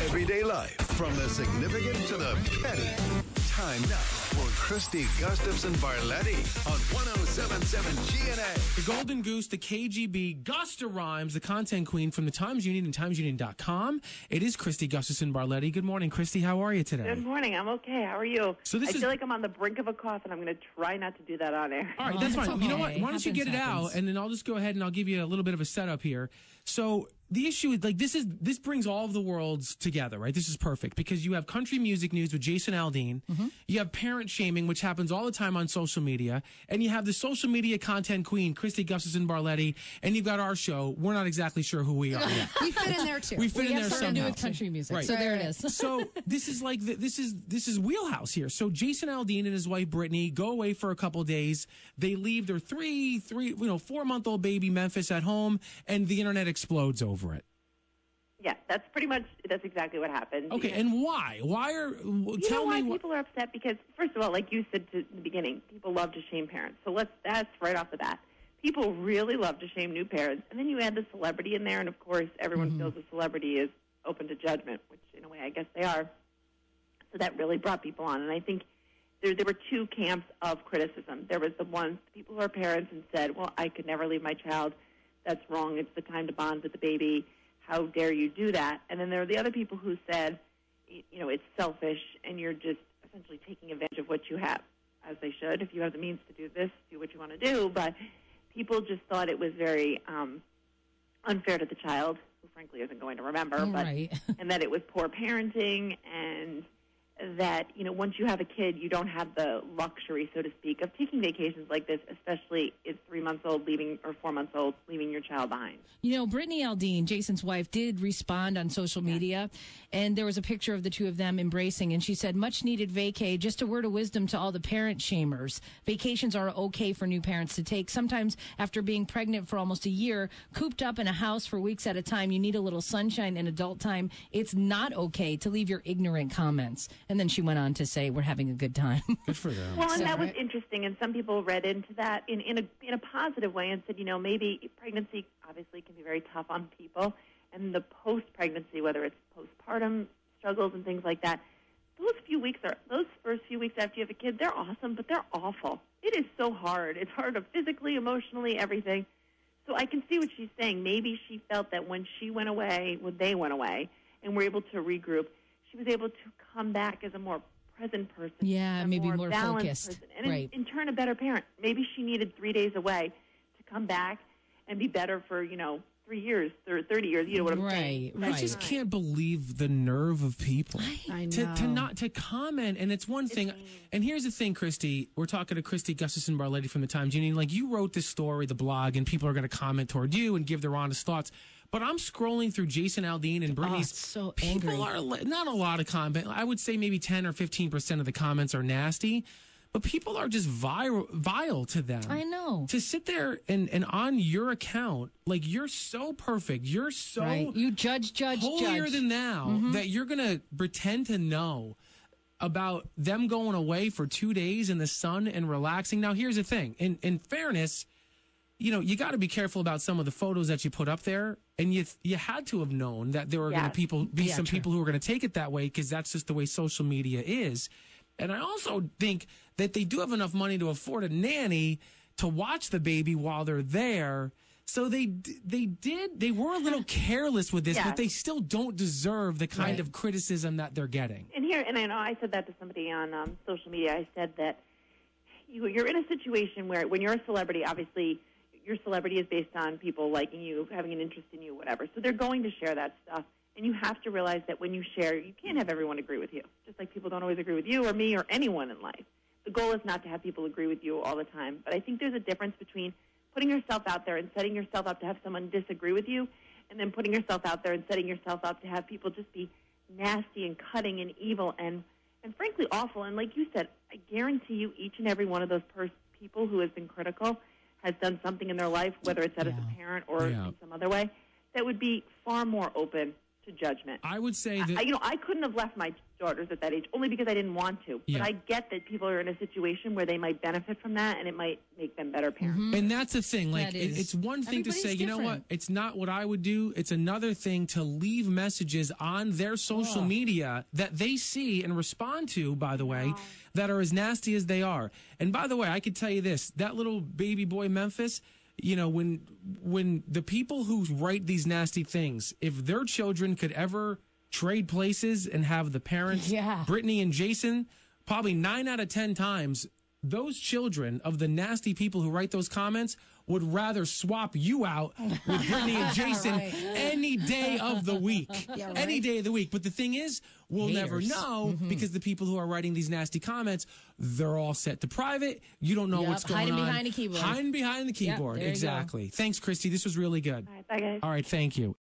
everyday life, from the significant to the petty. Time now for Christy Gustafson-Barletti on 107.7 GNA. The Golden Goose, the KGB, Gusta Rhymes, the content queen from the Times Union and TimesUnion.com. It is Christy Gustafson-Barletti. Good morning, Christy. How are you today? Good morning. I'm okay. How are you? So I feel like I'm on the brink of a cough, and I'm going to try not to do that on air. All right, that's fine. okay. You know what? Why don't you get it out, and then I'll just go ahead and I'll give you a little bit of a setup here. So the issue is, like, this brings all of the worlds together, right? This is perfect because you have country music news with Jason Aldean. Mm-hmm. You have parent shaming, which happens all the time on social media. And you have the social media content queen, Christy Gustafson-Barletti. And you've got our show. We're not exactly sure who we are yet. We fit in there, too. We fit in there somehow. somehow. To do with country music. Right. So there it is. So this is like, this is wheelhouse here. So Jason Aldean and his wife, Brittany, go away for a couple of days. They leave their 4-month-old baby, Memphis, at home, and the internet explodes over it. Yeah, that's exactly what happened. Okay, and why? Tell me why people are upset? Because, first of all, like you said in the beginning, people love to shame parents. So that's right off the bat. People really love to shame new parents. And then you add the celebrity in there, and of course, everyone feels the celebrity is open to judgment, which in a way I guess they are. So that really brought people on. And I think there were two camps of criticism. There was the ones, people who are parents and said, well, I could never leave my child. That's wrong. It's the time to bond with the baby. How dare you do that? And then there are the other people who said, it's selfish and you're just essentially taking advantage of what you have, as they should. If you have the means to do this, do what you want to do. But people just thought it was very unfair to the child, who frankly isn't going to remember, Right. And that it was poor parenting, and that, once you have a kid, you don't have the luxury, so to speak, of taking vacations like this, especially if 3 months old leaving or 4 months old leaving your child behind. Brittany Aldean, Jason's wife, did respond on social media, and there was a picture of the two of them embracing, and she said, much needed vacay, just a word of wisdom to all the parent shamers. Vacations are okay for new parents to take. Sometimes after being pregnant for almost a year, cooped up in a house for weeks at a time, you need a little sunshine and adult time. It's not okay to leave your ignorant comments. And then she went on to say, we're having a good time. Good for them. Well, and that was interesting, and some people read into that in a positive way and said, Maybe pregnancy obviously can be very tough on people, and the post-pregnancy, whether it's postpartum struggles and things like that, those first few weeks after you have a kid, they're awesome, but they're awful. It is so hard. It's hard physically, emotionally, everything. So I can see what she's saying. Maybe she felt that when they went away, and were able to regroup, she was able to come back as a more present person. Yeah, maybe more balanced focused. Person, and right. in turn, a better parent. Maybe she needed 3 days away to come back and be better for, 3 years, 30 years, you know what I'm saying? Right. I just can't believe the nerve of people I know. to not comment. And it's one thing. And here's the thing, Christy. We're talking to Christy Gustafson-Barletti from the Times Union. Like, you wrote this story, the blog, and people are going to comment toward you and give their honest thoughts. But I'm scrolling through Jason Aldean and Brittany's. So people angry. are not a lot of comment. I would say maybe 10 or 15% of the comments are nasty. But people are just vile to them. I know. To sit there and on your account, like, you're so perfect. You're so right. You judge, holier than thou that you're going to pretend to know about them going away for 2 days in the sun and relaxing. Now, here's the thing. In fairness, you got to be careful about some of the photos that you put up there. And you had to have known that there were going to be some people who were going to take it that way, because that's just the way social media is. And I also think that they do have enough money to afford a nanny to watch the baby while they're there. So they were a little careless with this, but they still don't deserve the kind of criticism that they're getting. And I know I said that to somebody on social media. I said that you're in a situation where, when you're a celebrity, obviously your celebrity is based on people liking you, having an interest in you, whatever. So they're going to share that stuff. And you have to realize that when you share, you can't have everyone agree with you, just like people don't always agree with you or me or anyone in life. The goal is not to have people agree with you all the time. But I think there's a difference between putting yourself out there and setting yourself up to have someone disagree with you, and then putting yourself out there and setting yourself up to have people just be nasty and cutting and evil and frankly awful. And like you said, I guarantee you each and every one of those people who has been critical has done something in their life, whether it's as a parent or in some other way, that would be far more open to judgment. I would say that I couldn't have left my daughters at that age only because I didn't want to. Yeah. But I get that people are in a situation where they might benefit from that, and it might make them better parents. And that's the thing. Like, it's one thing to Everybody's say, you know what, it's not what I would do. It's another thing to leave messages on their social media that they see and respond to, by the way, that are as nasty as they are. And by the way, I could tell you this, that little baby boy Memphis, you know, when the people who write these nasty things, if their children could ever trade places and have the parents, Brittany and Jason, probably 9 out of 10 times, those children of the nasty people who write those comments would rather swap you out with Brittany and Jason any day of the week. Any day of the week. But the thing is, we'll never know because the people who are writing these nasty comments, they're all set to private. You don't know what's going on. Hiding behind the keyboard. Hiding behind the keyboard. Exactly. Thanks, Christy. This was really good. All right, bye, guys. All right, thank you.